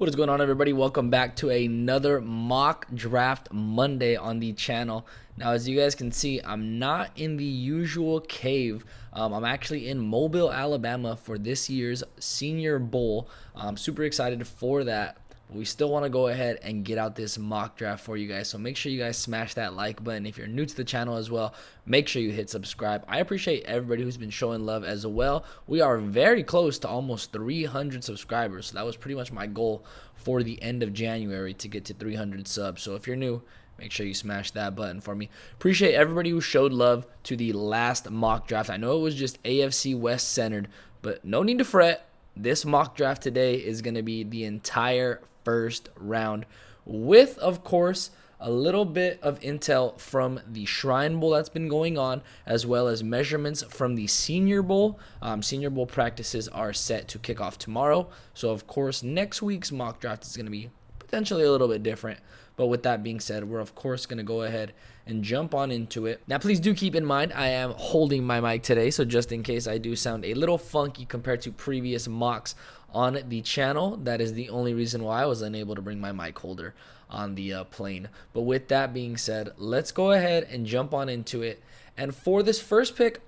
What is going on, everybody? Welcome back to another mock draft Monday on the channel. Now, as you guys can see, I'm not in the usual cave. I'm actually in Mobile, Alabama for this year's Senior Bowl. I'm super excited for that. We still want to go ahead and get out this mock draft for you guys, so make sure you guys smash that like button. If you're new to the channel as well, make sure you hit subscribe. I appreciate everybody who's been showing love as well. We are very close to almost 300 subscribers, so that was pretty much my goal for the end of January, to get to 300 subs. So if you're new, make sure you smash that button for me. Appreciate everybody who showed love to the last mock draft. I know it was just AFC West centered, but no need to fret. This mock draft today is going to be the entire first round, with, of course, a little bit of intel from the Shrine Bowl that's been going on, as well as measurements from the Senior Bowl. Senior Bowl practices are set to kick off tomorrow, so of course next week's mock draft is going to be potentially a little bit different. But with that being said, we're of course going to go ahead and jump on into it. Now, please do keep in mind I am holding my mic today, so just in case I do sound a little funky compared to previous mocks on the channel, that is the only reason why I was unable to bring my mic holder on the plane. But with that being said, let's go ahead and jump on into it. And for this first pick,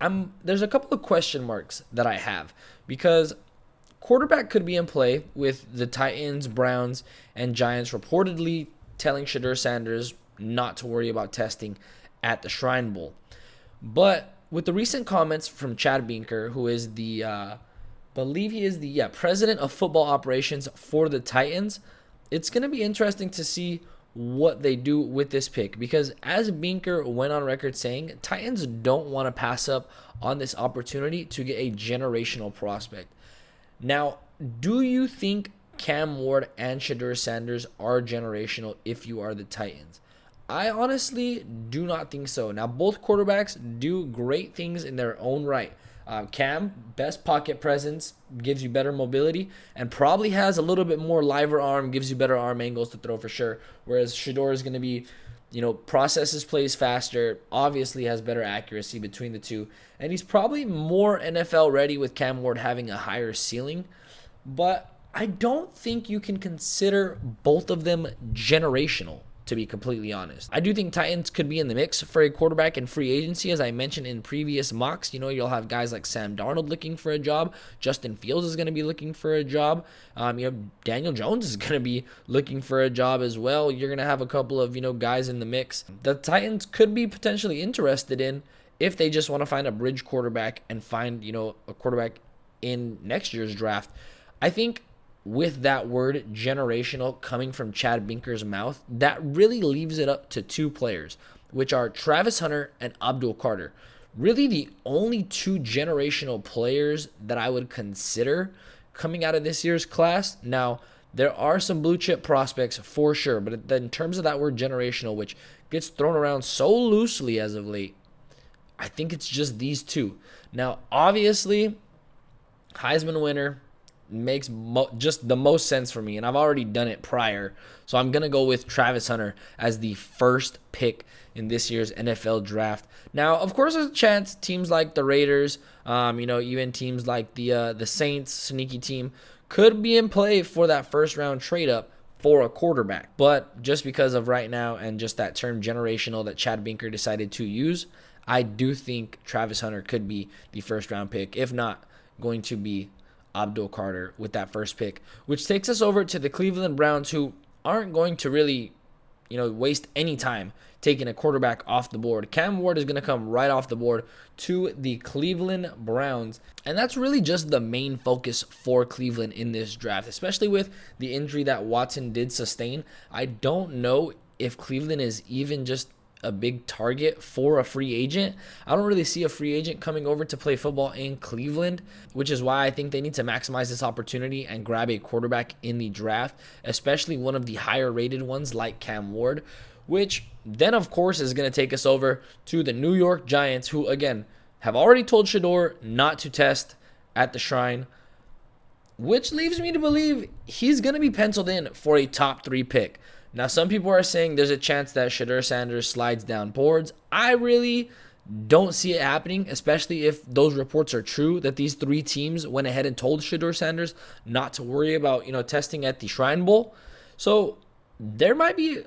there's a couple of question marks that I have, because quarterback could be in play, with the Titans, Browns, and Giants reportedly telling Shedeur Sanders not to worry about testing at the Shrine Bowl. But with the recent comments from Chad Binker, who is the believe he is the president of football operations for the Titans, it's going to be interesting to see what they do with this pick, because as Binker went on record saying, Titans don't want to pass up on this opportunity to get a generational prospect. Now, do you think Cam Ward and Shedeur Sanders are generational if you are the Titans? I honestly do not think so. Now, both quarterbacks do great things in their own right. Cam, best pocket presence, gives you better mobility, and probably has a little bit more liver arm, gives you better arm angles to throw for sure. Whereas Shedeur is going to be, processes plays faster, obviously has better accuracy between the two, and he's probably more NFL ready, with Cam Ward having a higher ceiling. But I don't think you can consider both of them generational, to be completely honest. I do think Titans could be in the mix for a quarterback in free agency. As I mentioned in previous mocks, you'll have guys like Sam Darnold looking for a job. Justin Fields is going to be looking for a job. Daniel Jones is going to be looking for a job as well. You're going to have a couple of, guys in the mix. The Titans could be potentially interested in, if they just want to find a bridge quarterback and find, a quarterback in next year's draft. I think with that word generational coming from Chad Binker's mouth, that really leaves it up to two players, which are Travis Hunter and Abdul Carter. Really the only two generational players that I would consider coming out of this year's class. Now, there are some blue chip prospects for sure, but in terms of that word generational, which gets thrown around so loosely as of late, I think it's just these two. Now, obviously, Heisman winner makes just the most sense for me, and I've already done it prior, so I'm gonna go with Travis Hunter as the first pick in this year's NFL draft. Now, of course, there's a chance teams like the Raiders, even teams like the Saints, sneaky team, could be in play for that first round trade up for a quarterback. But just because of right now and just that term generational that Chad Binker decided to use, I do think Travis Hunter could be the first round pick, if not going to be Abdul Carter with that first pick, which takes us over to the Cleveland Browns, who aren't going to really, waste any time taking a quarterback off the board. Cam Ward is going to come right off the board to the Cleveland Browns, and that's really just the main focus for Cleveland in this draft, especially with the injury that Watson did sustain. I don't know if Cleveland is even just a big target for a free agent. I don't really see a free agent coming over to play football in Cleveland, which is why I think they need to maximize this opportunity and grab a quarterback in the draft, especially one of the higher rated ones like Cam Ward, which then of course is going to take us over to the New York Giants, who again have already told Shedeur not to test at the Shrine, which leaves me to believe he's going to be penciled in for a top 3 pick. Now, some people are saying there's a chance that Shedeur Sanders slides down boards. I really Don't see it happening, especially if those reports are true that these three teams went ahead and told Shedeur Sanders not to worry about, testing at the Shrine Bowl. So there might be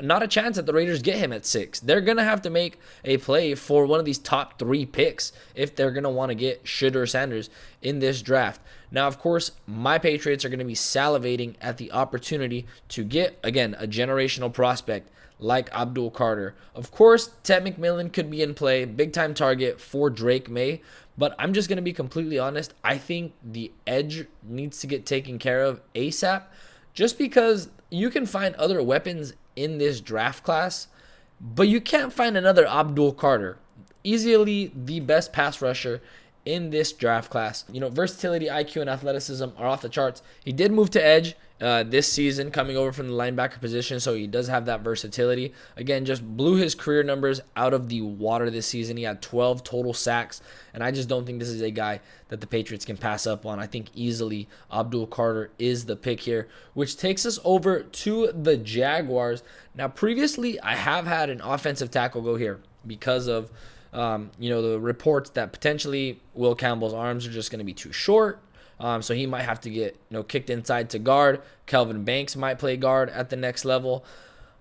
not a chance that the Raiders get him at 6. They're going to have to make a play for one of these top 3 picks if they're going to want to get Shedeur Sanders in this draft. Now, of course, my Patriots are going to be salivating at the opportunity to get, again, a generational prospect like Abdul Carter. Of course, Ted McMillan could be in play, big-time target for Drake May, but I'm just going to be completely honest. I think the edge needs to get taken care of ASAP just because you can find other weapons in this draft class, but you can't find another Abdul Carter. Easily the best pass rusher in this draft class. Versatility, IQ, and athleticism are off the charts. He did move to edge this season, coming over from the linebacker position, so he does have that versatility. Again, just blew his career numbers out of the water this season. He had 12 total sacks, and I just don't think this is a guy that the Patriots can pass up on. I think easily Abdul Carter is the pick here, which takes us over to the Jaguars. Now, previously, I have had an offensive tackle go here because of the reports that potentially Will Campbell's arms are just going to be too short. So he might have to get kicked inside to guard. Kelvin Banks might play guard at the next level.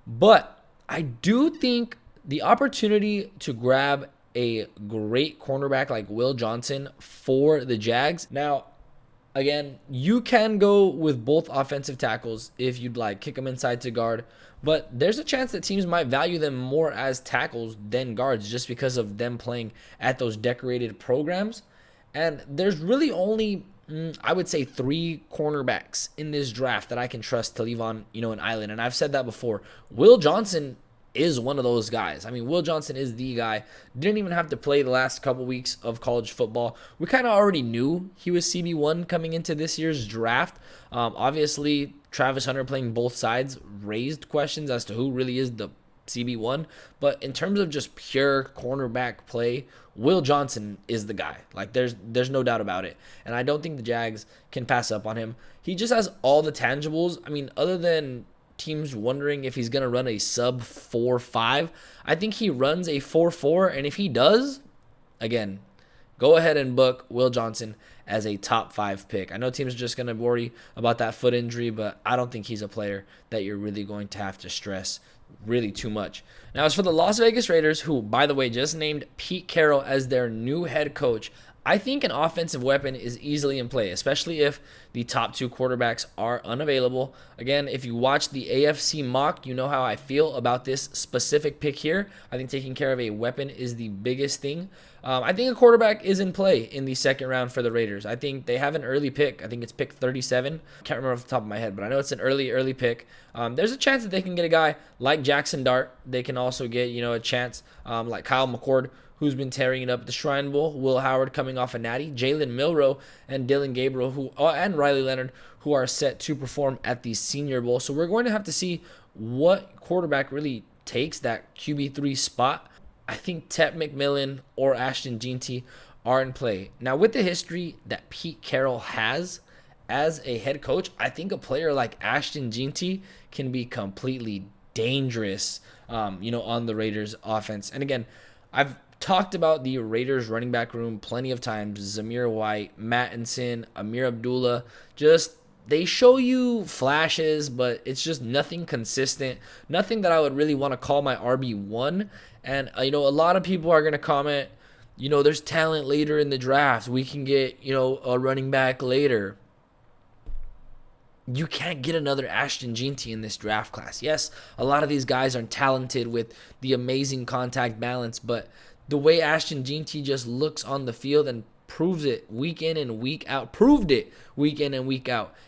But I do think the opportunity to grab a great cornerback like Will Johnson for the Jags. Now, again, you can go with both offensive tackles if you'd like. Kick them inside to guard. But there's a chance that teams might value them more as tackles than guards just because of them playing at those decorated programs. And there's really only, I would say, 3 cornerbacks in this draft that I can trust to leave on, an island. And I've said that before. Will Johnson is one of those guys. I mean, Will Johnson is the guy. Didn't even have to play the last couple weeks of college football. We kind of already knew he was CB1 coming into this year's draft. Obviously, Travis Hunter playing both sides raised questions as to who really is the CB1. But in terms of just pure cornerback play, Will Johnson is the guy. Like, there's no doubt about it. And I don't think the Jags can pass up on him. He just has all the tangibles. I mean, other than teams wondering if he's going to run a sub 4.5, I think he runs a 4.4, and if he does, again, go ahead and book Will Johnson as a top 5 pick. I know teams are just going to worry about that foot injury, but I don't think he's a player that you're really going to have to stress really too much. Now, as for the Las Vegas Raiders, who, by the way, just named Pete Carroll as their new head coach, I think an offensive weapon is easily in play, especially if the top 2 quarterbacks are unavailable. Again, if you watch the AFC mock, you know how I feel about this specific pick here. I think taking care of a weapon is the biggest thing. I think a quarterback is in play in the second round for the Raiders. I think they have an early pick. I think it's pick 37. Can't remember off the top of my head, but I know it's an early pick. There's a chance that they can get a guy like Jackson Dart. They can also get, a chance like Kyle McCord, who's been tearing it up at the Shrine Bowl, Will Howard coming off a natty, Jalen Milroe and Dylan Gabriel and Riley Leonard, who are set to perform at the Senior Bowl. So we're going to have to see what quarterback really takes that QB3 spot. I think Ted McMillan or Ashton Jeanty are in play. Now, with the history that Pete Carroll has as a head coach, I think a player like Ashton Jeanty can be completely dangerous, on the Raiders offense. And again, I've talked about the Raiders running back room plenty of times. Zamir White, Mattinson, Amir Abdullah, they show you flashes, but it's just nothing consistent. Nothing that I would really want to call my RB1. And, a lot of people are going to comment, there's talent later in the draft. We can get, a running back later. You can't get another Ashton Jeanty in this draft class. Yes, a lot of these guys are talented with the amazing contact balance, but the way Ashton Jeanty just looks on the field and proves it week in and week out,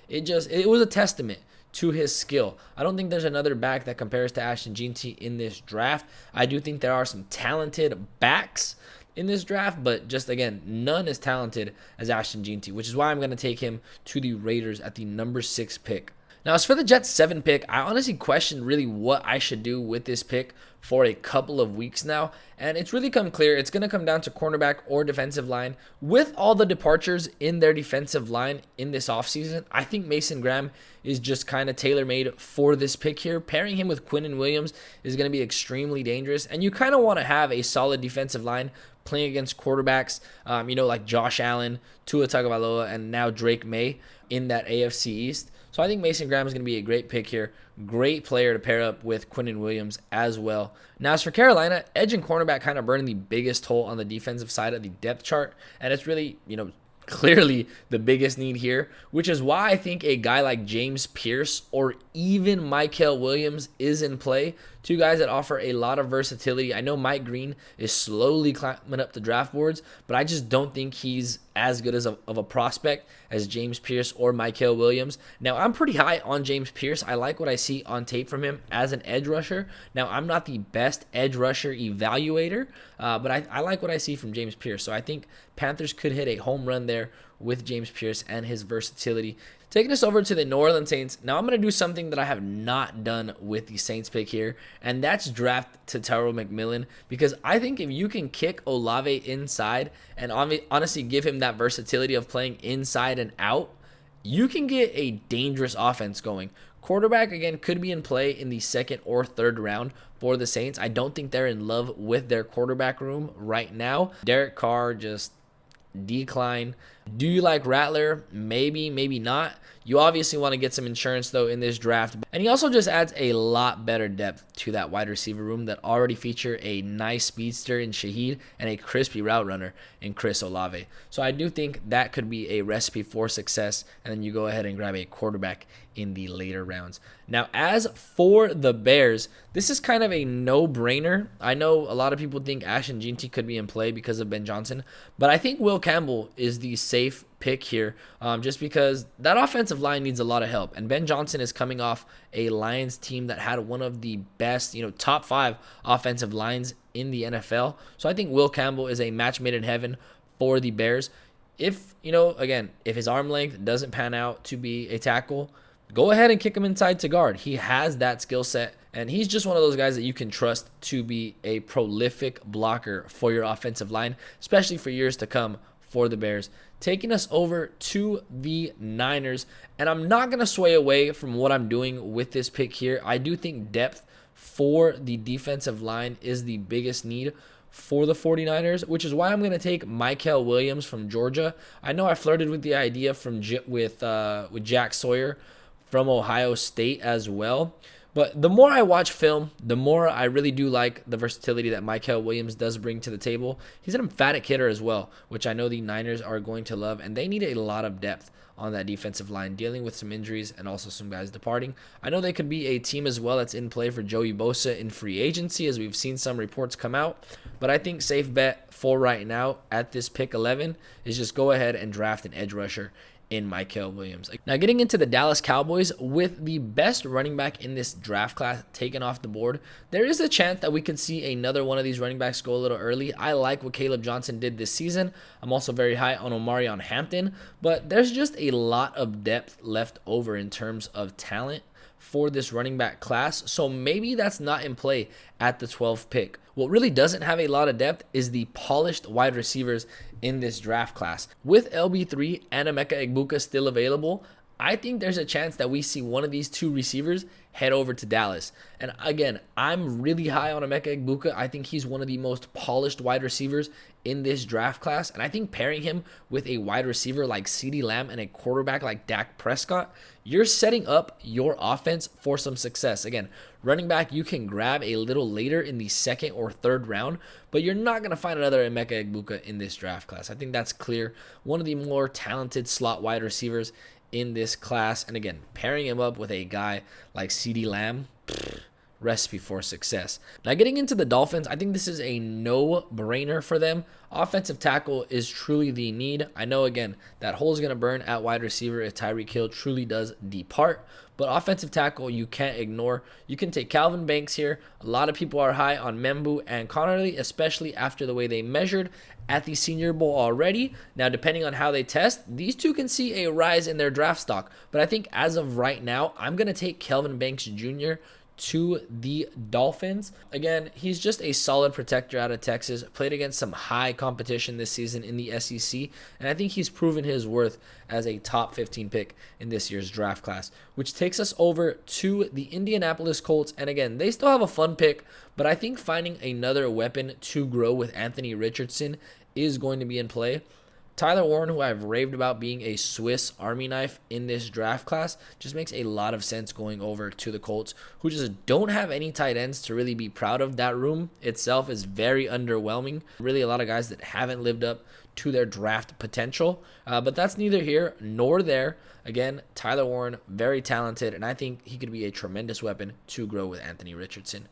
it was a testament to his skill. I don't think there's another back that compares to Ashton Jeanty in this draft. I do think there are some talented backs in this draft, but just again, none as talented as Ashton Jeanty, which is why I'm going to take him to the Raiders at the number 6 pick. Now, as for the Jets 7 pick, I honestly questioned really what I should do with this pick for a couple of weeks now, and it's really come clear it's going to come down to cornerback or defensive line. With all the departures in their defensive line in this offseason, I think Mason Graham is just kind of tailor-made for this pick here. Pairing him with Quinnen Williams is going to be extremely dangerous, and you kind of want to have a solid defensive line playing against quarterbacks, like Josh Allen, Tua Tagovailoa, and now Drake May in that AFC East. So I think Mason Graham is going to be a great pick here. Great player to pair up with Quinnen Williams as well. Now, as for Carolina, edge and cornerback kind of burning the biggest hole on the defensive side of the depth chart. And it's really, clearly the biggest need here, which is why I think a guy like James Pierce or even Mykel Williams is in play. Two guys that offer a lot of versatility. I know Mike Green is slowly climbing up the draft boards, but I just don't think he's as good of a prospect as James Pierce or Mykel Williams. Now, I'm pretty high on James Pierce. I like what I see on tape from him as an edge rusher. Now, I'm not the best edge rusher evaluator, but I like what I see from James Pierce. So I think Panthers could hit a home run there with James Pierce and his versatility. Taking us over to the New Orleans Saints. Now I'm going to do something that I have not done with the Saints pick here, and that's draft Tetairoa McMillan, because I think if you can kick Olave inside and honestly give him that versatility of playing inside and out, you can get a dangerous offense going. Quarterback, again, could be in play in the second or third round for the Saints. I don't think they're in love with their quarterback room right now. Derek Carr just decline. Do you like Rattler? Maybe, maybe not. You obviously want to get some insurance, though, in this draft. And he also just adds a lot better depth to that wide receiver room that already feature a nice speedster in Shaheed and a crispy route runner in Chris Olave. So I do think that could be a recipe for success, and then you go ahead and grab a quarterback in the later rounds. Now, as for the Bears, this is kind of a no-brainer. I know a lot of people think Ashton Jeanty could be in play because of Ben Johnson, but I think Will Campbell is the safe pick here, just because that offensive line needs a lot of help, and Ben Johnson is coming off a Lions team that had one of the best, top 5 offensive lines in the NFL. So I think Will Campbell is a match made in heaven for the Bears. If if his arm length doesn't pan out to be a tackle, go ahead and kick him inside to guard. He has that skill set, and he's just one of those guys that you can trust to be a prolific blocker for your offensive line, especially for years to come for the Bears. Taking us over to the Niners, and I'm not going to sway away from what I'm doing with this pick here. I do think depth for the defensive line is the biggest need for the 49ers, which is why I'm going to take Mykel Williams from Georgia. I know I flirted with the idea with Jack Sawyer from Ohio State as well. But the more I watch film, the more I really do like the versatility that Mykel Williams does bring to the table. He's an emphatic hitter as well, which I know the Niners are going to love, and they need a lot of depth on that defensive line, dealing with some injuries and also some guys departing. I know they could be a team as well that's in play for Joey Bosa in free agency, as we've seen some reports come out. But I think safe bet for right now at this pick 11 is just go ahead and draft an edge rusher in Mykel Williams. Now, getting into the Dallas Cowboys, with the best running back in this draft class taken off the board, there is a chance that we could see another one of these running backs go a little early. I like what Caleb Johnson did this season. I'm also very high on Omarion Hampton, but there's just a lot of depth left over in terms of talent for this running back class, so maybe that's not in play at the 12th pick. What really doesn't have a lot of depth is the polished wide receivers in this draft class. With LB3 and Emeka Egbuka still available, I think there's a chance that we see one of these two receivers head over to Dallas. And again, I'm really high on Emeka Egbuka. I think he's one of the most polished wide receivers in this draft class. And I think pairing him with a wide receiver like CeeDee Lamb and a quarterback like Dak Prescott, you're setting up your offense for some success. Again, running back you can grab a little later in the second or third round, but you're not going to find another Emeka Egbuka in this draft class. I think that's clear. One of the more talented slot wide receivers in this class. And again, pairing him up with a guy like CeeDee Lamb, recipe for success. Now, getting into the Dolphins, I think this is a no-brainer for them. Offensive tackle is truly the need. I know, again, that hole is going to burn at wide receiver if Tyreek Hill truly does depart. But offensive tackle, you can't ignore. You can take Calvin Banks here. A lot of people are high on Membu and Connerly, especially after the way they measured at the Senior Bowl already. Now, depending on how they test, these two can see a rise in their draft stock. But I think as of right now, I'm going to take Calvin Banks Jr. to the Dolphins. Again, he's just a solid protector out of Texas, played against some high competition this season in the SEC, and I think he's proven his worth as a top 15 pick in this year's draft class, which takes us over to the Indianapolis Colts. And again, they still have a fun pick, but I think finding another weapon to grow with Anthony Richardson is going to be in play. Tyler Warren, who I've raved about being a Swiss Army knife in this draft class, just makes a lot of sense going over to the Colts, who just don't have any tight ends to really be proud of. That room itself is very underwhelming. Really a lot of guys that haven't lived up to their draft potential, but that's neither here nor there. Again, Tyler Warren, very talented, and I think he could be a tremendous weapon to grow with Anthony Richardson.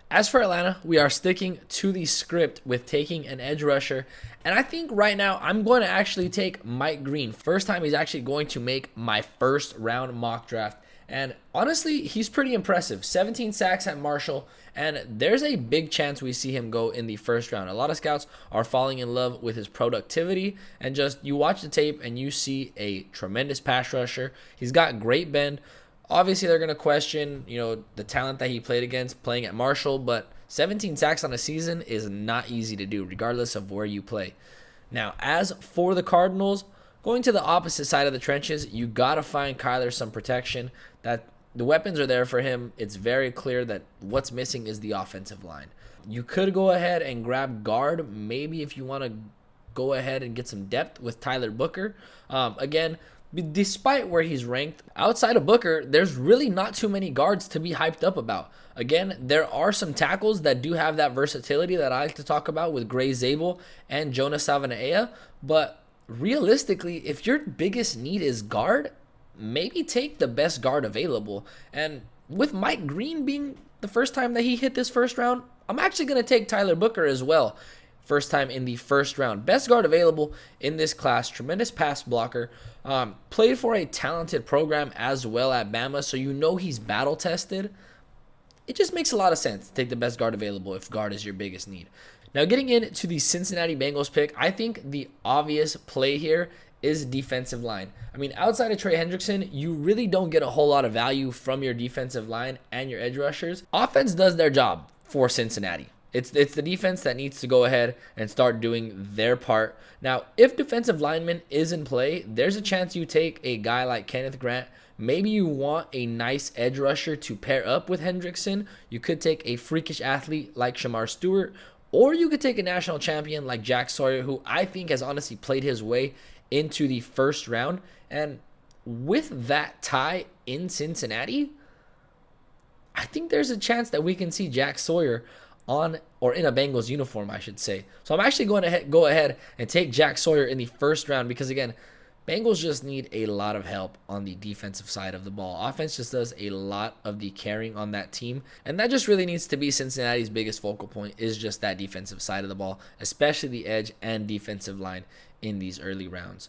As for Atlanta, we are sticking to the script with taking an edge rusher. And I think right now I'm going to actually take Mike Green. First time he's actually going to make my first round mock draft. And honestly, he's pretty impressive. 17 sacks at Marshall. And there's a big chance we see him go in the first round. A lot of scouts are falling in love with his productivity. And just you watch the tape and you see a tremendous pass rusher. He's got great bend. Obviously, they're going to question, the talent that he played against playing at Marshall, but 17 sacks on a season is not easy to do, regardless of where you play. Now, as for the Cardinals, going to the opposite side of the trenches, you got to find Kyler some protection. That the weapons are there for him. It's very clear that what's missing is the offensive line. You could go ahead and grab guard, maybe if you want to go ahead and get some depth with Tyler Booker. Again, despite where he's ranked, outside of Booker, there's really not too many guards to be hyped up about. Again, there are some tackles that do have that versatility that I like to talk about with Gray Zabel and Jonah Savanaia. But realistically, if your biggest need is guard, maybe take the best guard available. And with Mike Green being the first time that he hit this first round, I'm actually going to take Tyler Booker as well. First time in the first round. Best guard available in this class. Tremendous pass blocker. Played for a talented program as well at Bama, so he's battle tested. It just makes a lot of sense to take the best guard available if guard is your biggest need. Now, getting into the Cincinnati Bengals pick, I think the obvious play here is defensive line. I mean, outside of Trey Hendrickson, you really don't get a whole lot of value from your defensive line and your edge rushers. Offense does their job for Cincinnati. It's the defense that needs to go ahead and start doing their part. Now, if defensive lineman is in play, there's a chance you take a guy like Kenneth Grant. Maybe you want a nice edge rusher to pair up with Hendrickson. You could take a freakish athlete like Shamar Stewart, or you could take a national champion like Jack Sawyer, who I think has honestly played his way into the first round. And with that tie in Cincinnati, I think there's a chance that we can see Jack Sawyer on or in a Bengals uniform, I should say. So I'm actually going to go ahead and take Jack Sawyer in the first round because, again, Bengals just need a lot of help on the defensive side of the ball. Offense just does a lot of the carrying on that team, and that just really needs to be Cincinnati's biggest focal point is just that defensive side of the ball, especially the edge and defensive line in these early rounds.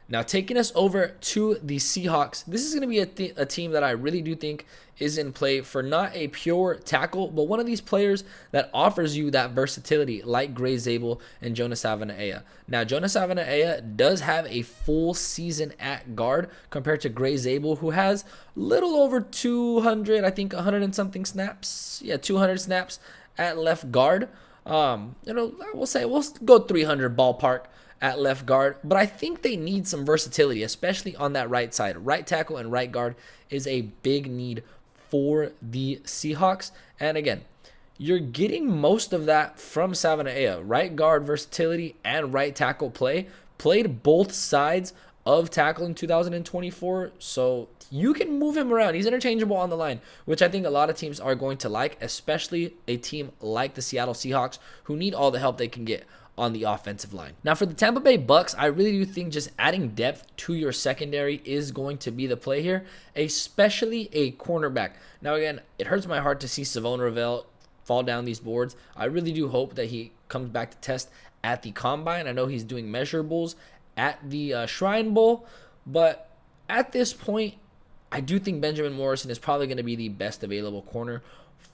Now, taking us over to the Seahawks, this is going to be a team that I really do think is in play for not a pure tackle, but one of these players that offers you that versatility like Gray Zabel and Jonah Savanaia. Now, Jonah Savanaia does have a full season at guard compared to Gray Zabel, who has a little over 200, I think 100 and something snaps. Yeah, 200 snaps at left guard. We'll go 300 ballpark at left guard, but I think they need some versatility, especially on that right side. Right tackle and right guard is a big need for the Seahawks. And again, you're getting most of that from Savanaia. Right guard versatility and right tackle play. Played both sides of tackle in 2024, so you can move him around. He's interchangeable on the line, which I think a lot of teams are going to like, especially a team like the Seattle Seahawks who need all the help they can get on the offensive line. Now for the Tampa Bay Bucks, I really do think just adding depth to your secondary is going to be the play here, especially a cornerback. Now again, it hurts my heart to see Savon Ravel fall down these boards. I really do hope that he comes back to test at the Combine. I know he's doing measurables at the Shrine Bowl, but at this point, I do think Benjamin Morrison is probably going to be the best available corner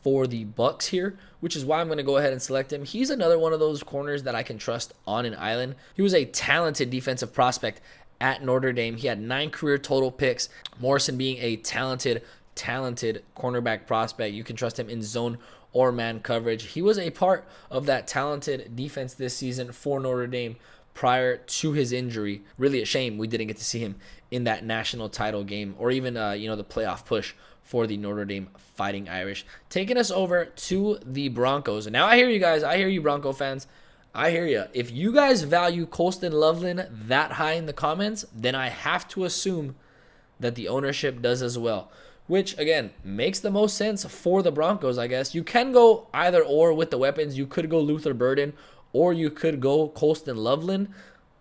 for the Bucks here, which is why I'm going to go ahead and select him. He's another one of those corners that I can trust on an island. He was a talented defensive prospect at Notre Dame. He had 9 career total picks. Morrison being a talented cornerback prospect. You can trust him in zone or man coverage. He was a part of that talented defense this season for Notre Dame prior to his injury. Really a shame we didn't get to see him in that national title game or even the playoff push for the Notre Dame Fighting Irish. Taking us over to the Broncos. Now I hear you guys. I hear you, Bronco fans. I hear you. If you guys value Colston Loveland that high in the comments, then I have to assume that the ownership does as well, which again makes the most sense for the Broncos, I guess. You can go either or with the weapons. You could go Luther Burden or you could go Colston Loveland.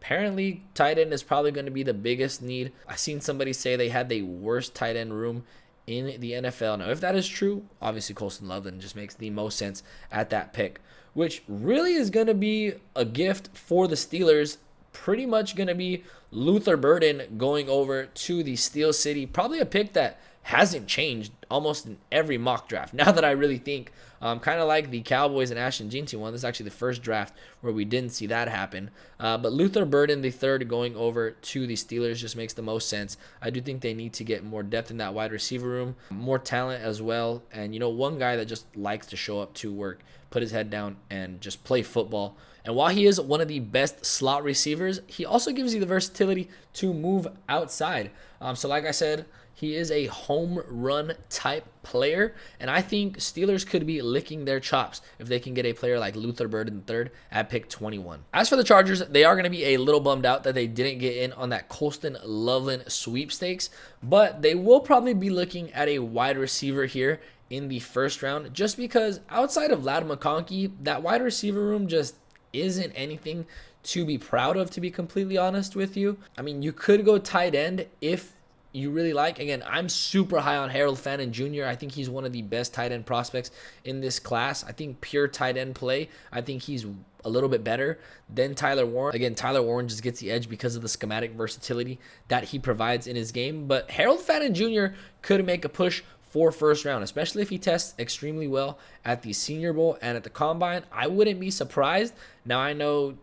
Apparently, tight end is probably going to be the biggest need. I seen somebody say they had the worst tight end room in the NFL. Now, if that is true, obviously Colston Loveland just makes the most sense at that pick, which really is going to be a gift for the Steelers. Pretty much going to be Luther Burden going over to the Steel City. Probably a pick that hasn't changed almost in every mock draft. Now that I really think, kind of like the Cowboys and Ashton Jeanty one. This is actually the first draft where we didn't see that happen. But Luther Burden, the third, going over to the Steelers just makes the most sense. I do think they need to get more depth in that wide receiver room, more talent as well. And, one guy that just likes to show up to work, put his head down, and just play football. And while he is one of the best slot receivers, he also gives you the versatility to move outside. So like I said, he is a home run type player, and I think Steelers could be licking their chops if they can get a player like Luther Burden III at pick 21. As for the Chargers, they are going to be a little bummed out that they didn't get in on that Colston Loveland sweepstakes, but they will probably be looking at a wide receiver here in the first round, just because outside of Ladd McConkey, that wide receiver room just isn't anything to be proud of, to be completely honest with you. I mean, you could go tight end if you really like. Again, I'm super high on Harold Fannin Jr. I think he's one of the best tight end prospects in this class. I think pure tight end play, I think he's a little bit better than Tyler Warren. Again, Tyler Warren just gets the edge because of the schematic versatility that he provides in his game. But Harold Fannin Jr. could make a push for first round, especially if he tests extremely well at the Senior Bowl and at the Combine. I wouldn't be surprised. Now, I know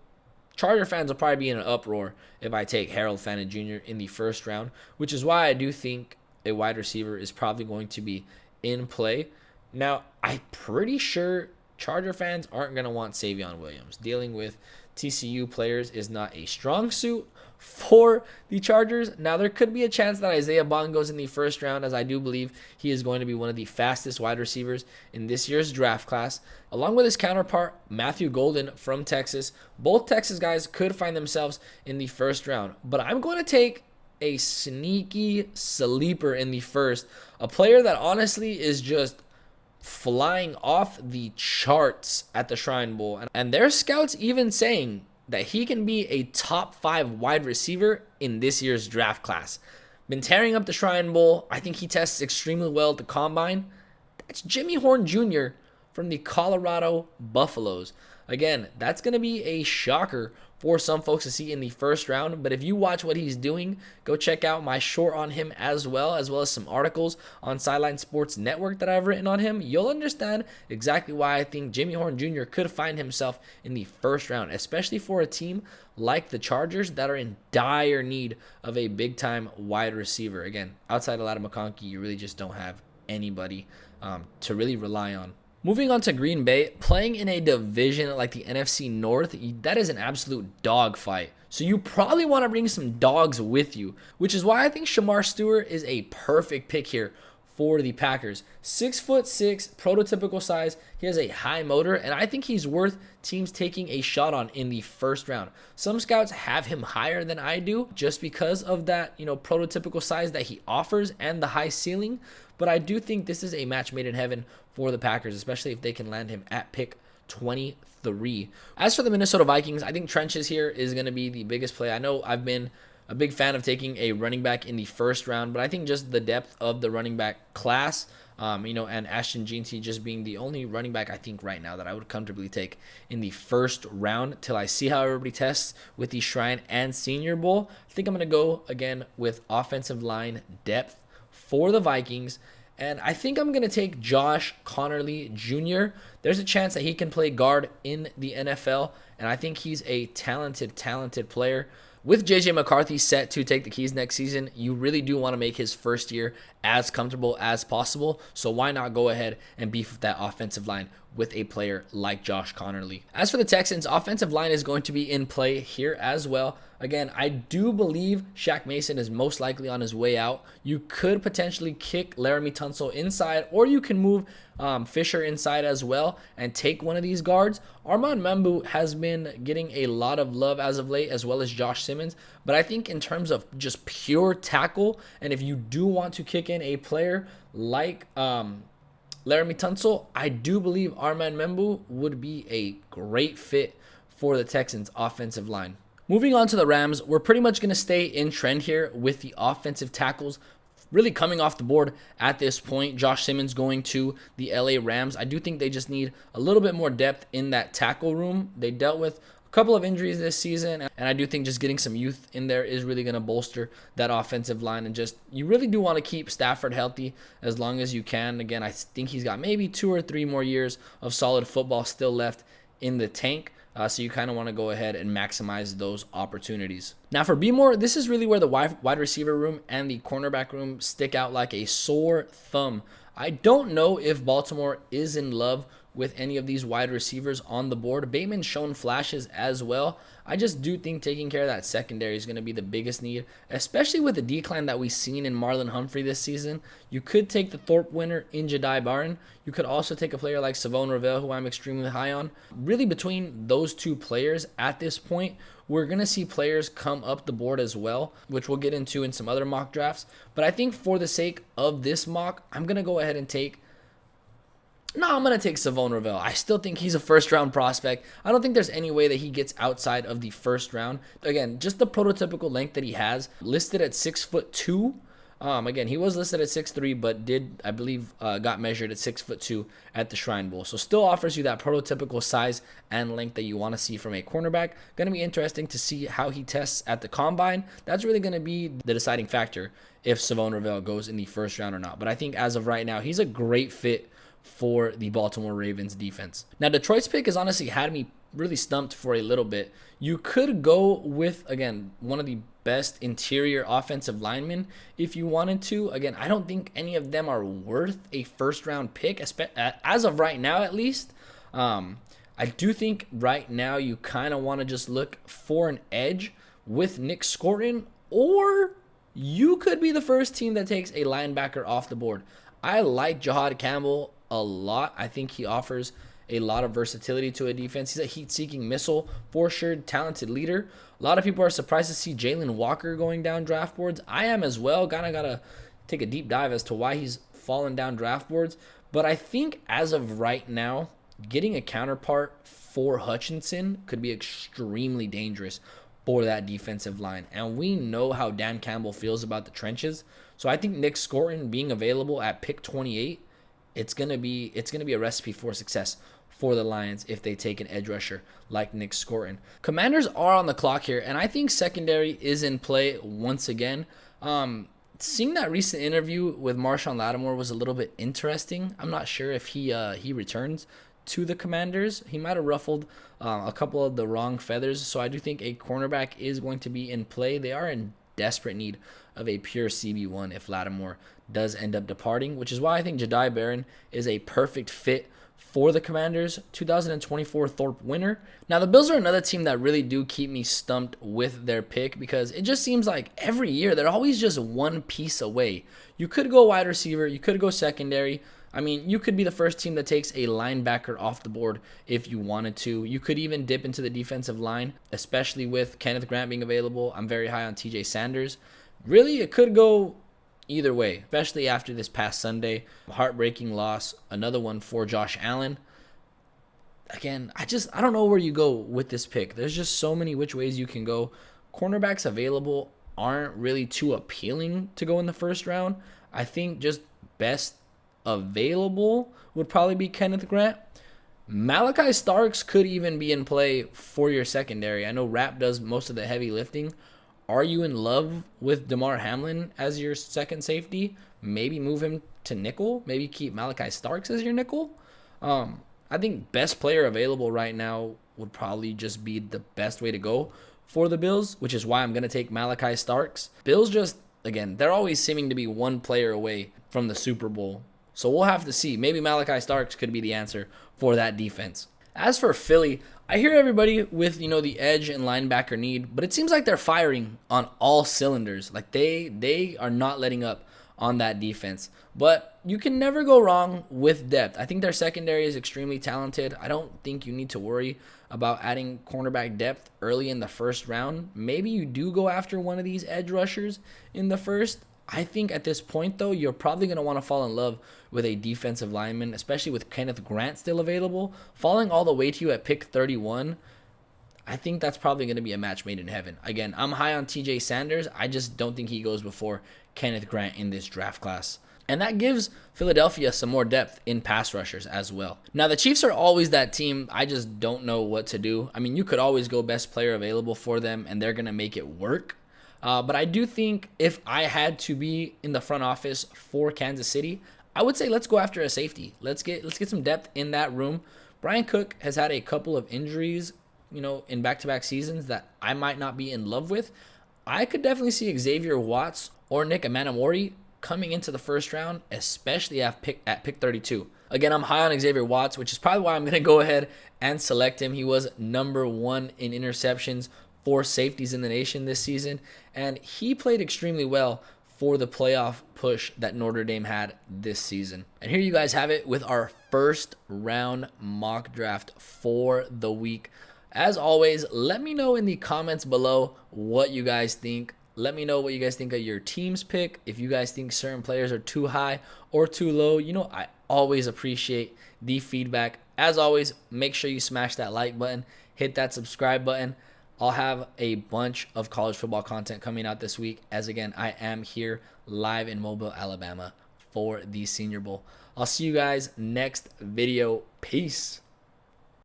Charger fans will probably be in an uproar if I take Harold Fannin Jr. in the first round, which is why I do think a wide receiver is probably going to be in play. Now, I'm pretty sure Charger fans aren't going to want Savion Williams. Dealing with TCU players is not a strong suit for the Chargers. Now, there could be a chance that Isaiah Bond goes in the first round, as I do believe he is going to be one of the fastest wide receivers in this year's draft class, along with his counterpart, Matthew Golden from Texas. Both Texas guys could find themselves in the first round, but I'm going to take a sneaky sleeper in the first, a player that honestly is just flying off the charts at the Shrine Bowl, and their scouts even saying that he can be a top 5 wide receiver in this year's draft class. Been tearing up the Shrine Bowl. I think he tests extremely well at the Combine. That's Jimmy Horn Jr. from the Colorado Buffaloes. Again, that's going to be a shocker for some folks to see in the first round, but if you watch what he's doing, go check out my short on him as well as some articles on Sideline Sports Network that I've written on him. You'll understand exactly why I think Jimmy Horn Jr. could find himself in the first round, especially for a team like the Chargers that are in dire need of a big-time wide receiver. Again, outside of Ladd McConkey, you really just don't have anybody to really rely on. Moving on to Green Bay, playing in a division like the NFC North, that is an absolute dogfight. So you probably want to bring some dogs with you, which is why I think Shamar Stewart is a perfect pick here for the Packers. 6'6", prototypical size. He has a high motor, and I think he's worth teams taking a shot on in the first round. Some scouts have him higher than I do just because of that, prototypical size that he offers and the high ceiling. But I do think this is a match made in heaven for the Packers, especially if they can land him at pick 2023. As for the Minnesota Vikings, I think trenches here is going to be the biggest play. I know I've been a big fan of taking a running back in the first round, but I think just the depth of the running back class, and Ashton Jeanty just being the only running back I think right now that I would comfortably take in the first round till I see how everybody tests with the Shrine and Senior Bowl. I think I'm going to go again with offensive line depth for the Vikings. And I think I'm going to take Josh Connerly Jr. There's a chance that he can play guard in the NFL, and I think he's a talented player. With J.J. McCarthy set to take the keys next season, you really do want to make his first year as comfortable as possible. So why not go ahead and beef that offensive line with a player like Josh Connerly? As for the Texans, offensive line is going to be in play here as well. Again, I do believe Shaq Mason is most likely on his way out. You could potentially kick Laramie Tunsil inside, or you can move Fisher inside as well and take one of these guards. Armand Membu has been getting a lot of love as of late, as well as Josh Simmons. But I think in terms of just pure tackle, and if you do want to kick in a player like Laramie Tunsil, I do believe Armand Membu would be a great fit for the Texans' offensive line. Moving on to the Rams, we're pretty much going to stay in trend here with the offensive tackles really coming off the board at this point. Josh Simmons going to the LA Rams. I do think they just need a little bit more depth in that tackle room. They dealt with a couple of injuries this season, and I do think just getting some youth in there is really going to bolster that offensive line. And just, you really do want to keep Stafford healthy as long as you can. Again, I think he's got maybe 2 or 3 more years of solid football still left in the tank. So you kind of want to go ahead and maximize those opportunities. Now for B-More, this is really where the wide receiver room and the cornerback room stick out like a sore thumb. I don't know if Baltimore is in love with any of these wide receivers on the board. Bateman's shown flashes as well. I just do think taking care of that secondary is going to be the biggest need, especially with the decline that we've seen in Marlon Humphrey this season. You could take the Thorpe winner in Jedi Barton. You could also take a player like Savon Ravel, who I'm extremely high on. Really, between those two players at this point, we're going to see players come up the board as well, which we'll get into in some other mock drafts. But I think for the sake of this mock, I'm going to go ahead and take Savon Ravel. I still think he's a first-round prospect. I don't think there's any way that he gets outside of the first round. Again, just the prototypical length that he has, listed at 6'2". Again, he was listed at 6'3", but did, I believe, got measured at 6'2" at the Shrine Bowl. So still offers you that prototypical size and length that you want to see from a cornerback. Going to be interesting to see how he tests at the Combine. That's really going to be the deciding factor if Savon Ravel goes in the first round or not. But I think as of right now, he's a great fit for the Baltimore Ravens defense. Now, Detroit's pick has honestly had me really stumped for a little bit. You could go with, again, one of the best interior offensive linemen if you wanted to. Again, I don't think any of them are worth a first-round pick, as of right now at least. I do think right now you kind of want to just look for an edge with Nick Scorton, or you could be the first team that takes a linebacker off the board. I like Jahad Campbell a lot. I think he offers a lot of versatility to a defense. He's a heat-seeking missile, for sure, talented leader. A lot of people are surprised to see Jalen Walker going down draft boards. I am as well. Kind of got to take a deep dive as to why he's fallen down draft boards. But I think as of right now, getting a counterpart for Hutchinson could be extremely dangerous for that defensive line. And we know how Dan Campbell feels about the trenches. So I think Nick Scorton being available at pick 28, it's gonna be a recipe for success for the Lions if they take an edge rusher like Nick Scorton. Commanders are on the clock here, and I think secondary is in play once again. Seeing that recent interview with Marshawn Lattimore was a little bit interesting. I'm not sure if he returns to the Commanders. He might have ruffled a couple of the wrong feathers, so I do think a cornerback is going to be in play. They are in desperate need of a pure CB1 if Lattimore does end up departing, which is why I think Jedi Barron is a perfect fit for the Commanders. 2024 Thorpe winner. Now, the Bills are another team that really do keep me stumped with their pick, because it just seems like every year they're always just one piece away. You could go wide receiver, you could go secondary. I mean, you could be the first team that takes a linebacker off the board if you wanted to. You could even dip into the defensive line, especially with Kenneth Grant being available. I'm very high on TJ Sanders. Really, it could go either way, especially after this past Sunday. Heartbreaking loss, another one for Josh Allen. again, I don't know where you go with this pick. There's just so many which ways you can go. Cornerbacks available aren't really too appealing to go in the first round. I think just best available would probably be Kenneth Grant. Malachi Starks could even be in play for your secondary. I know Rap does most of the heavy lifting. Are you in love with DeMar Hamlin as your second safety? Maybe move him to nickel. Maybe keep Malachi Starks as your nickel. I think best player available right now would probably just be the best way to go for the Bills, which is why I'm going to take Malachi Starks. Bills just, again, they're always seeming to be one player away from the Super Bowl. So we'll have to see. Maybe Malachi Starks could be the answer for that defense. As for Philly, I hear everybody with, the edge and linebacker need, but it seems like they're firing on all cylinders. Like they are not letting up on that defense. But you can never go wrong with depth. I think their secondary is extremely talented. I don't think you need to worry about adding cornerback depth early in the first round. Maybe you do go after one of these edge rushers in the first. I think at this point, though, you're probably going to want to fall in love with a defensive lineman, especially with Kenneth Grant still available. Falling all the way to you at pick 31, I think that's probably going to be a match made in heaven. Again, I'm high on TJ Sanders. I just don't think he goes before Kenneth Grant in this draft class. And that gives Philadelphia some more depth in pass rushers as well. Now, the Chiefs are always that team. I just don't know what to do. I mean, you could always go best player available for them, and they're going to make it work. But I do think if I had to be in the front office for Kansas City, I would say let's go after a safety. Let's get some depth in that room. Brian Cook has had a couple of injuries, in back-to-back seasons that I might not be in love with. I could definitely see Xavier Watts or Nick Emanamori coming into the first round, especially at pick 32. Again, I'm high on Xavier Watts, which is probably why I'm going to go ahead and select him. He was number 1 in interceptions for safeties in the nation this season, and he played extremely well for the playoff push that Notre Dame had this season. And here you guys have it with our first round mock draft for the week. As always, let me know in the comments below what you guys think. Let me know what you guys think of your team's pick. If you guys think certain players are too high or too low, I always appreciate the feedback. As always, make sure you smash that like button, hit that subscribe button. I'll have a bunch of college football content coming out this week, as again, I am here live in Mobile, Alabama for the Senior Bowl. I'll see you guys next video. Peace.